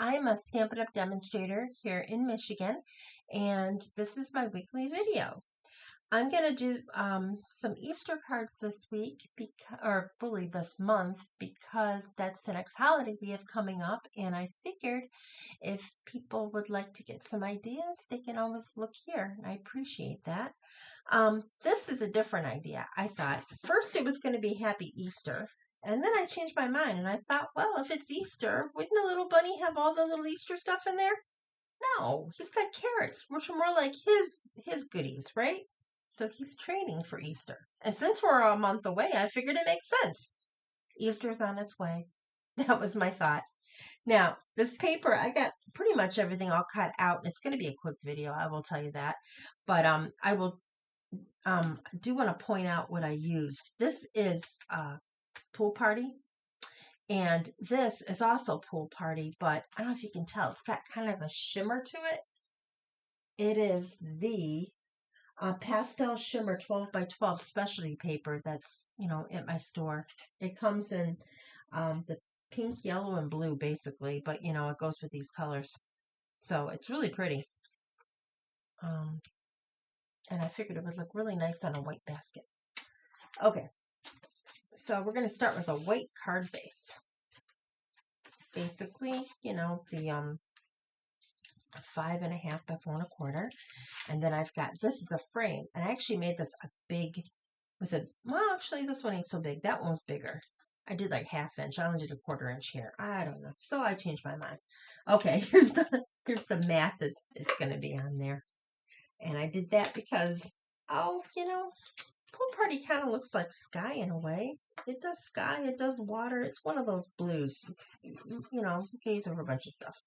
I'm a Stampin' Up! Demonstrator here in Michigan, and this is my weekly video. I'm going to do some Easter cards this week, or really this month, because that's the next holiday we have coming up, and I figured if people would like to get some ideas, they can always look here. I appreciate that. This is a different idea. I thought first it was going to be Happy Easter. And then I changed my mind and I thought, well, if it's Easter, wouldn't the little bunny have all the little Easter stuff in there? No, he's got carrots, which are more like his goodies, right? So he's training for Easter. And since we're a month away, I figured it makes sense. Easter's on its way. That was my thought. Now, this paper, I got pretty much everything all cut out. It's going to be a quick video, I will tell you that. But I will do want to point out what I used. This is Pool Party, and this is also Pool Party, but I don't know if you can tell, it's got kind of a shimmer to it. It is the pastel shimmer 12 by 12 specialty paper that's, at my store. It comes in the pink, yellow, and blue basically, but it goes with these colors. So it's really pretty. And I figured it would look really nice on a white basket. Okay. So we're going to start with a white card base. Basically, the 5.5 by 4.25. And then I've got, this is a frame. And I actually made this a big, well, actually this one ain't so big. That one was bigger. I did like 1/2 inch. I only did a 1/4 inch here. I don't know. So I changed my mind. Okay, here's the mat that it's going to be on there. And I did that because, Pool Party kind of looks like sky in a way. It does sky, it does water. It's one of those blues. It's, you can use it for a bunch of stuff.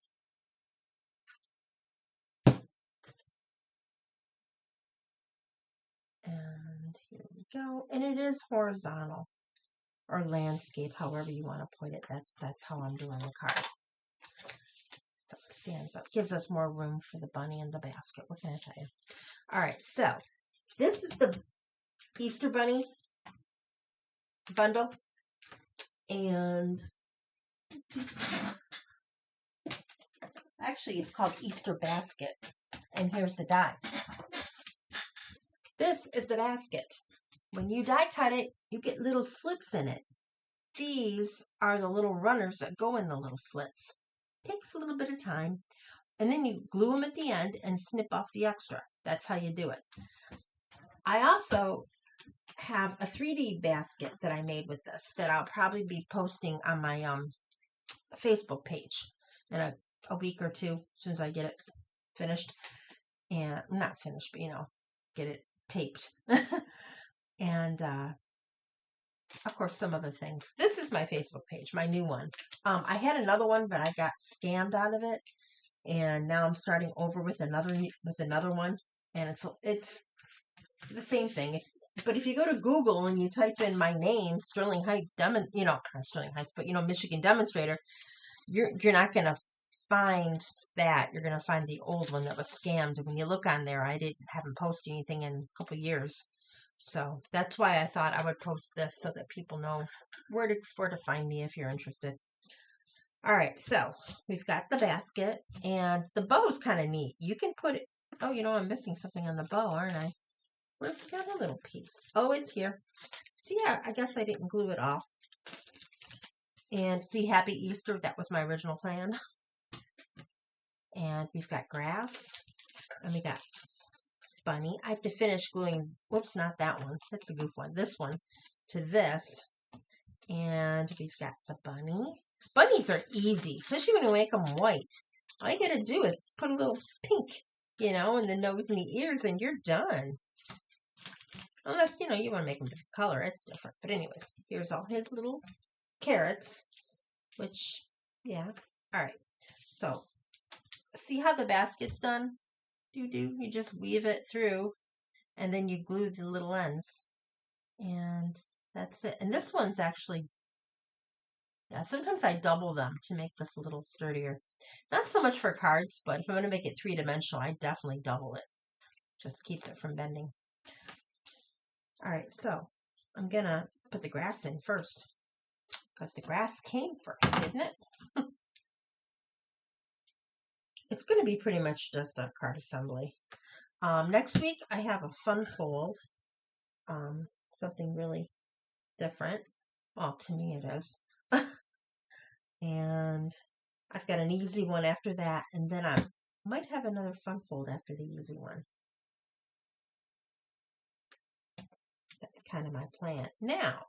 And here we go. And it is horizontal or landscape, however you want to put it. That's how I'm doing the card. So it stands up, gives us more room for the bunny and the basket. What can I tell you? All right, so this is the Easter Bunny bundle, and actually it's called Easter Basket, and here's the dies. This is the basket. When you die cut it, you get little slits in it. These are the little runners that go in the little slits. Takes a little bit of time, and then you glue them at the end and snip off the extra. That's how you do it. I also have a 3D basket that I made with this that I'll probably be posting on my Facebook page in a week or two, as soon as I get it finished. And not finished, but get it taped. And of course some other things. This is my Facebook page, my new one. I had another one, but I got scammed out of it, and now I'm starting over with another one, and it's the same thing. But if you go to Google and you type in my name, Sterling Heights not Sterling Heights, but Michigan Demonstrator, you're not going to find that. You're going to find the old one that was scammed. And when you look on there, I haven't posted anything in a couple years. So that's why I thought I would post this so that people know where to find me if you're interested. All right, so we've got the basket, and the bow is kind of neat. You can put it, I'm missing something on the bow, aren't I? Where's the other little piece? Oh, it's here. See, I guess I didn't glue it all. And see, Happy Easter, that was my original plan. And we've got grass, and we got bunny. I have to finish gluing, whoops, not that one. That's the goof one. This one to this. And we've got the bunny. Bunnies are easy, especially when you make them white. All you gotta do is put a little pink, in the nose and the ears, and you're done. Unless, you want to make them different color. It's different. But anyways, here's all his little carrots, which, yeah. All right. So, see how the basket's done? You just weave it through, and then you glue the little ends. And that's it. And this one's actually, sometimes I double them to make this a little sturdier. Not so much for cards, but if I'm going to make it 3-dimensional, I definitely double it. Just keeps it from bending. All right, so I'm going to put the grass in first, because the grass came first, didn't it? it's going to be pretty much just a card assembly. Next week, I have a fun fold, something really different. Well, to me it is. And I've got an easy one after that, and then I might have another fun fold after the easy one. That's kind of my plan. Now,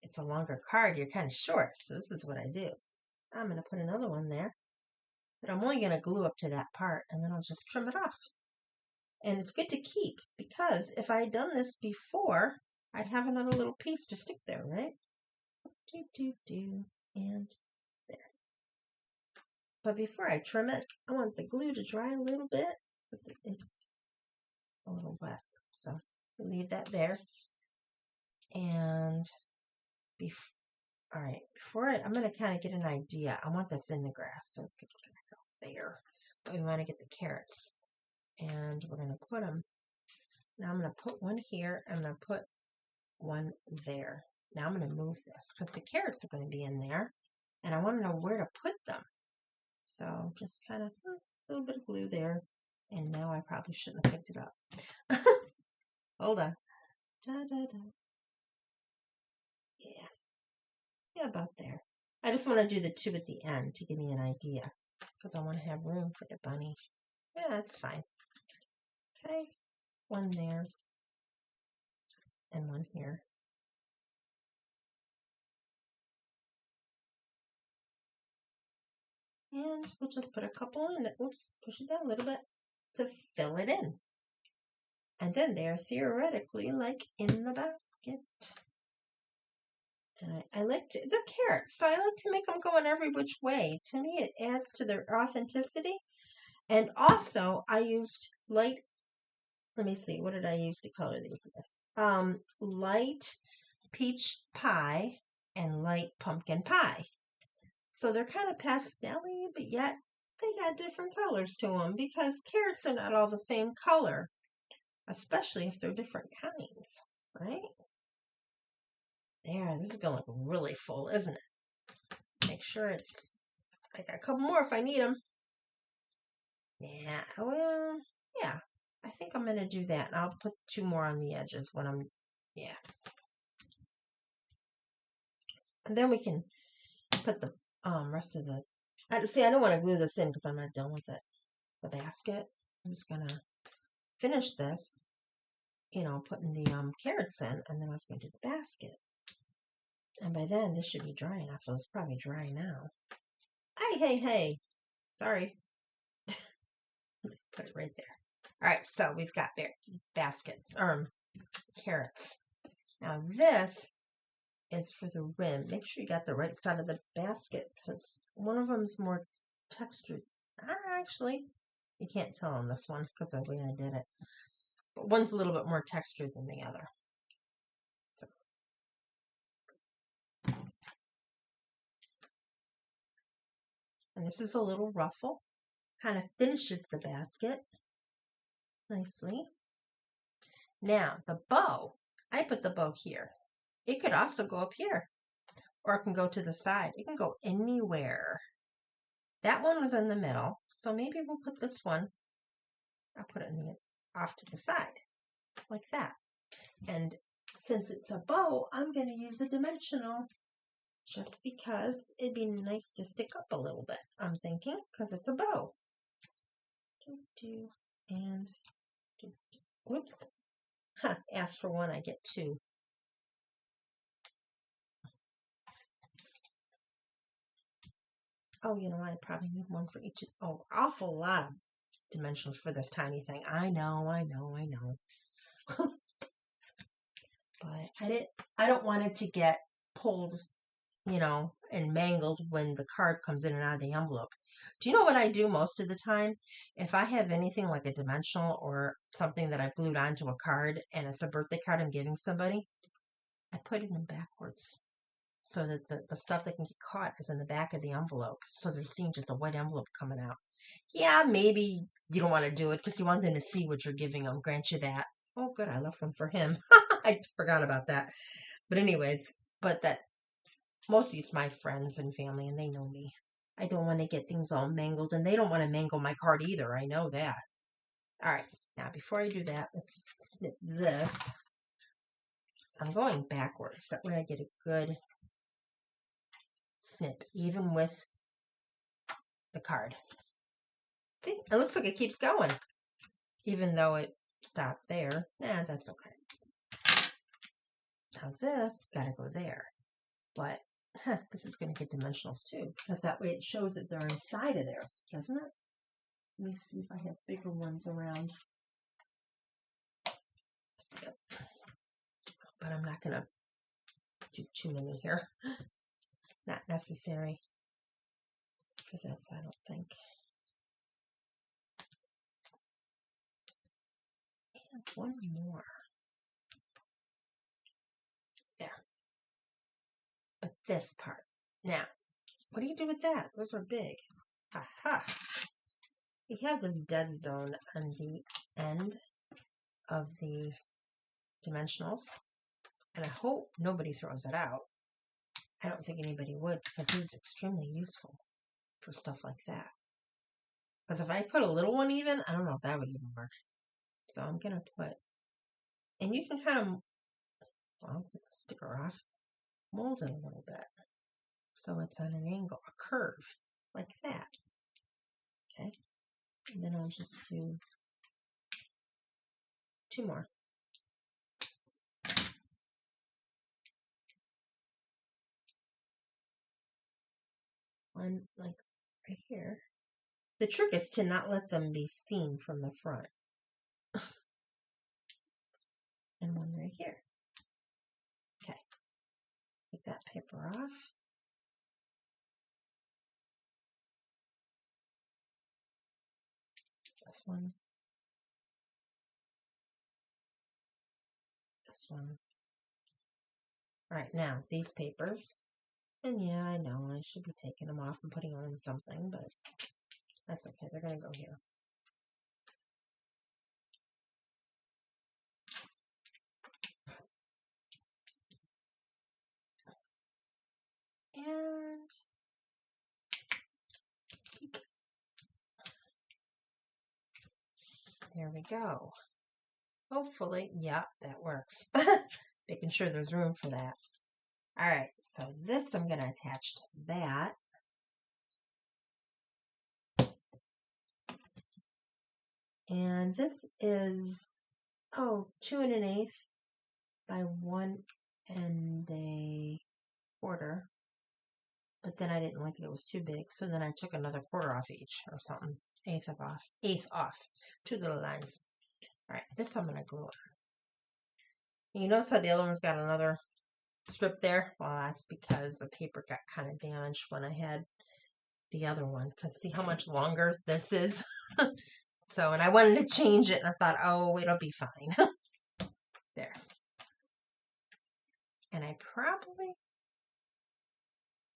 it's a longer card. You're kind of short, so this is what I do. I'm going to put another one there, but I'm only going to glue up to that part, and then I'll just trim it off. And it's good to keep, because if I had done this before, I'd have another little piece to stick there, right? And there. But before I trim it, I want the glue to dry a little bit, because it's a little wet. So leave that there. And all right, before I'm going to kind of get an idea. I want this in the grass, so it's going to go there. But we want to get the carrots, and we're going to put them. Now I'm going to put one here. I'm going to put one there. Now I'm going to move this because the carrots are going to be in there, and I want to know where to put them. So just kind of a little bit of glue there, and now I probably shouldn't have picked it up. Hold on. Da, da, da. Yeah, about there. I just want to do the two at the end to give me an idea, because I want to have room for the bunny. Yeah, that's fine. Okay, one there, and one here. And we'll just put a couple in it. Oops, push it down a little bit to fill it in. And then they're theoretically like in the basket. And I like to, they're carrots, so I like to make them go in every which way. To me, it adds to their authenticity. And also, I used light, let me see, what did I use to color these with? Light peach pie and light pumpkin pie. So they're kind of pastel-y, but yet they got different colors to them, because carrots are not all the same color, especially if they're different kinds, right? There, this is going to look really full, isn't it? Make sure it's, I got a couple more if I need them. Yeah, well, yeah, I think I'm going to do that. And I'll put two more on the edges when I'm, yeah. And then we can put the rest of the, see, I don't want to glue this in because I'm not done with it. The basket. I'm just going to finish this, you know, putting the carrots in, and then I was going to do the basket. And by then, this should be dry enough. So it's probably dry now. Hey. Sorry. Let's put it right there. All right, so we've got baskets, carrots. Now this is for the rim. Make sure you got the right side of the basket, because one of them is more textured. Actually, you can't tell on this one because of the way I did it. But one's a little bit more textured than the other. So. And this is a little ruffle. Kind of finishes the basket nicely. Now, the bow. I put the bow here. It could also go up here, or it can go to the side. It can go anywhere. That one was in the middle, so maybe we'll put this one, I'll put it off to the side, like that. And since it's a bow, I'm going to use a dimensional, just because it'd be nice to stick up a little bit, I'm thinking, because it's a bow. And, whoops, ask for one, I get two. Oh, you know, I probably need one for each. Oh, awful lot of dimensions for this tiny thing. I know. But I don't want it to get pulled, you know, and mangled when the card comes in and out of the envelope. Do you know what I do most of the time? If I have anything like a dimensional or something that I've glued onto a card and it's a birthday card I'm giving somebody, I put it in backwards, so that the stuff that can get caught is in the back of the envelope. So they're seeing just a white envelope coming out. Yeah, maybe you don't want to do it because you want them to see what you're giving them. Grant you that. Oh, good. I left one for him. I forgot about that. But anyways, but that mostly it's my friends and family, and they know me. I don't want to get things all mangled, and they don't want to mangle my card either. I know that. All right, now before I do that, let's just snip this. I'm going backwards. That way I get a good snip, even with the card. See, it looks like it keeps going, even though it stopped there. Nah, that's okay. Now this got to go there. But this is going to get dimensionals too, because that way it shows that they're inside of there, doesn't it? Let me see if I have bigger ones around. Yep. But I'm not going to do too many here. Not necessary for this, I don't think. And one more. There. But this part. Now, what do you do with that? Those are big. Aha! We have this dead zone on the end of the dimensionals. And I hope nobody throws it out. I don't think anybody would, because it is extremely useful for stuff like that. Because if I put a little one even, I don't know if that would even work. So I'm going to put, and you can kind of, well, stick her off, mold it a little bit. So it's on an angle, a curve, like that. Okay. And then I'll just do 2 more. One, like, right here. The trick is to not let them be seen from the front. And one right here. Okay. Take that paper off. This one. This one. All right, now these papers. And yeah, I know I should be taking them off and putting them in something, but that's okay. They're going to go here. And there we go. Hopefully, yeah, that works. Making sure there's room for that. All right, so this I'm going to attach to that. And this is, 2 1/8 by 1 1/4. But then I didn't like it. It was too big. So then I took another 1/4 off each or something. Eighth off. 2 little lines. All right, this I'm going to glue on. You notice how the other one's got another strip there? Well, that's because the paper got kind of damaged when I had the other one. Because see how much longer this is? So, and I wanted to change it, and I thought, oh, it'll be fine. There. And I probably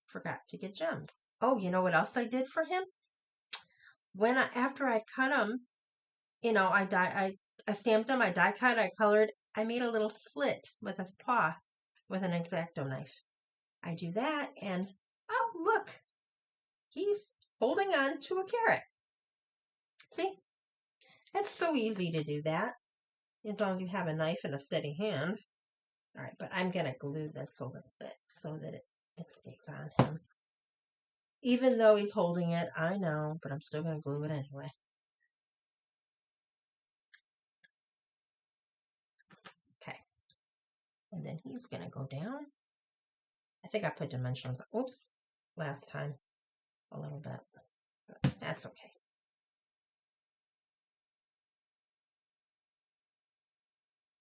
forgot to get gems. Oh, you know what else I did for him? After I cut them, you know, I stamped them, I die cut, I colored, I made a little slit with a paw with an X-Acto knife. I do that, and oh, look, he's holding on to a carrot. See? It's so easy to do that, as long as you have a knife and a steady hand. All right, but I'm going to glue this a little bit so that it stays on him. Even though he's holding it, I know, but I'm still going to glue it anyway. Okay. And then he's going to go down. I think I put dimensionals. Oops, last time a little bit. But that's okay.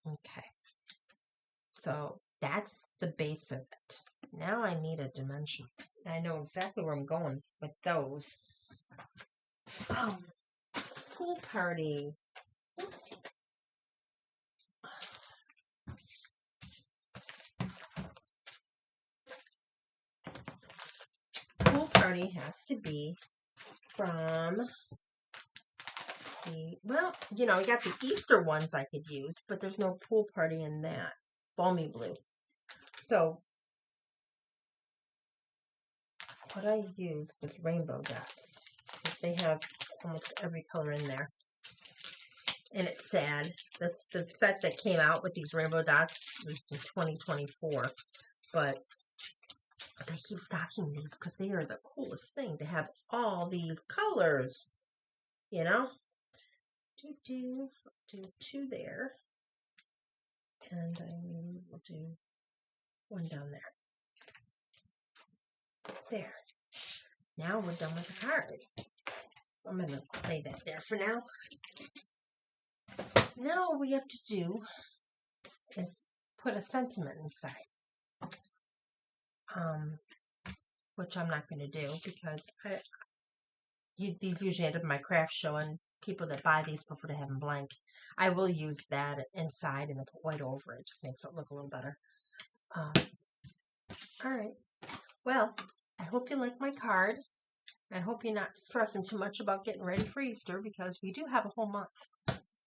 Okay. So that's the base of it. Now I need a dimension. I know exactly where I'm going with those. Pool party. Oops. Pool party has to be from the, well, you know, we got the Easter ones I could use, but there's no pool party in that. Balmy blue. So what I used was rainbow dots, because they have almost every color in there. And it's sad. The set that came out with these rainbow dots was in 2024, but I keep stocking these because they are the coolest thing to have all these colors, you know? Do two there, and I will do one down there. There. Now we're done with the card. I'm going to lay that there for now. Now all we have to do is put a sentiment inside. Which I'm not going to do because these usually end up in my craft show, and people that buy these prefer to have them blank. I will use that inside and put white over it. Just makes it look a little better. All right. Well, I hope you like my card. I hope you're not stressing too much about getting ready for Easter, because we do have a whole month.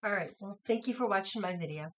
All right. Well, thank you for watching my video.